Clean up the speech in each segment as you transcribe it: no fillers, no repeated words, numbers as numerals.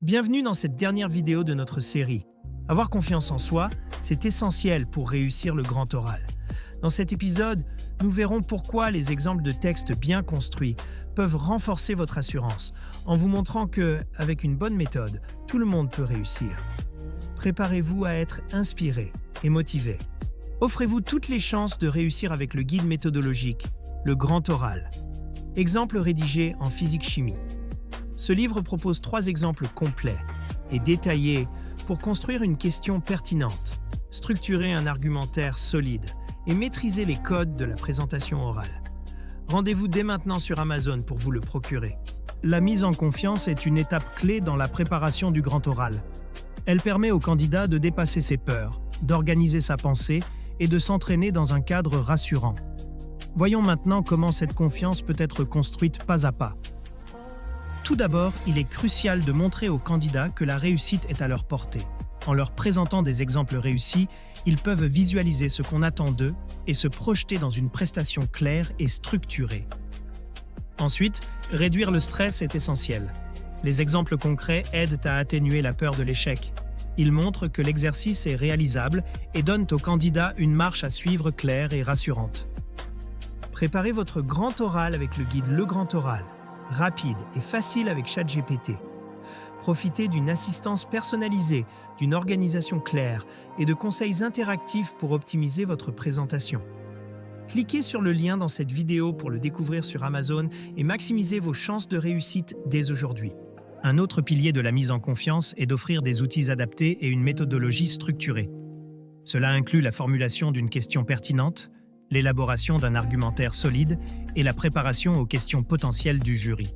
Bienvenue dans cette dernière vidéo de notre série. Avoir confiance en soi, c'est essentiel pour réussir le grand oral. Dans cet épisode, nous verrons pourquoi les exemples de textes bien construits peuvent renforcer votre assurance, en vous montrant que, avec une bonne méthode, tout le monde peut réussir. Préparez-vous à être inspiré et motivé. Offrez-vous toutes les chances de réussir avec le guide méthodologique, le grand oral. Exemple rédigé en physique-chimie. Ce livre propose 3 exemples complets et détaillés pour construire une question pertinente, structurer un argumentaire solide et maîtriser les codes de la présentation orale. Rendez-vous dès maintenant sur Amazon pour vous le procurer. La mise en confiance est une étape clé dans la préparation du grand oral. Elle permet au candidat de dépasser ses peurs, d'organiser sa pensée et de s'entraîner dans un cadre rassurant. Voyons maintenant comment cette confiance peut être construite pas à pas. Tout d'abord, il est crucial de montrer aux candidats que la réussite est à leur portée. En leur présentant des exemples réussis, ils peuvent visualiser ce qu'on attend d'eux et se projeter dans une prestation claire et structurée. Ensuite, réduire le stress est essentiel. Les exemples concrets aident à atténuer la peur de l'échec. Ils montrent que l'exercice est réalisable et donnent aux candidats une marche à suivre claire et rassurante. Préparez votre grand oral avec le guide Le Grand Oral, rapide et facile avec ChatGPT. Profitez d'une assistance personnalisée, d'une organisation claire et de conseils interactifs pour optimiser votre présentation. Cliquez sur le lien dans cette vidéo pour le découvrir sur Amazon et maximisez vos chances de réussite dès aujourd'hui. Un autre pilier de la mise en confiance est d'offrir des outils adaptés et une méthodologie structurée. Cela inclut la formulation d'une question pertinente, l'élaboration d'un argumentaire solide et la préparation aux questions potentielles du jury.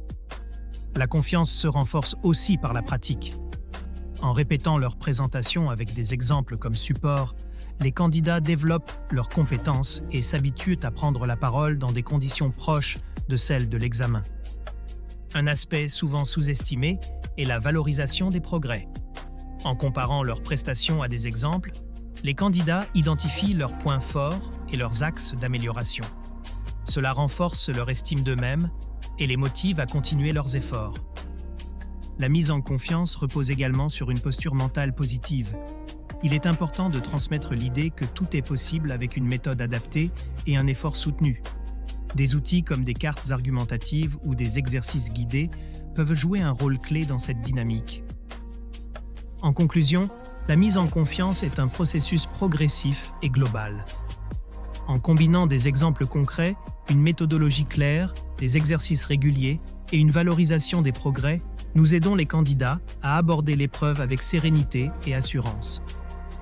La confiance se renforce aussi par la pratique. En répétant leur présentation avec des exemples comme support, les candidats développent leurs compétences et s'habituent à prendre la parole dans des conditions proches de celles de l'examen. Un aspect souvent sous-estimé est la valorisation des progrès. En comparant leurs prestations à des exemples, les candidats identifient leurs points forts et leurs axes d'amélioration. Cela renforce leur estime d'eux-mêmes et les motive à continuer leurs efforts. La mise en confiance repose également sur une posture mentale positive. Il est important de transmettre l'idée que tout est possible avec une méthode adaptée et un effort soutenu. Des outils comme des cartes argumentatives ou des exercices guidés peuvent jouer un rôle clé dans cette dynamique. En conclusion, la mise en confiance est un processus progressif et global. En combinant des exemples concrets, une méthodologie claire, des exercices réguliers et une valorisation des progrès, nous aidons les candidats à aborder l'épreuve avec sérénité et assurance.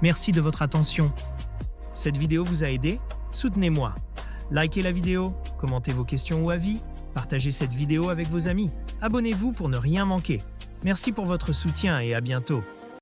Merci de votre attention. Cette vidéo vous a aidé? Soutenez-moi. Likez la vidéo, commentez vos questions ou avis, partagez cette vidéo avec vos amis. Abonnez-vous pour ne rien manquer. Merci pour votre soutien et à bientôt.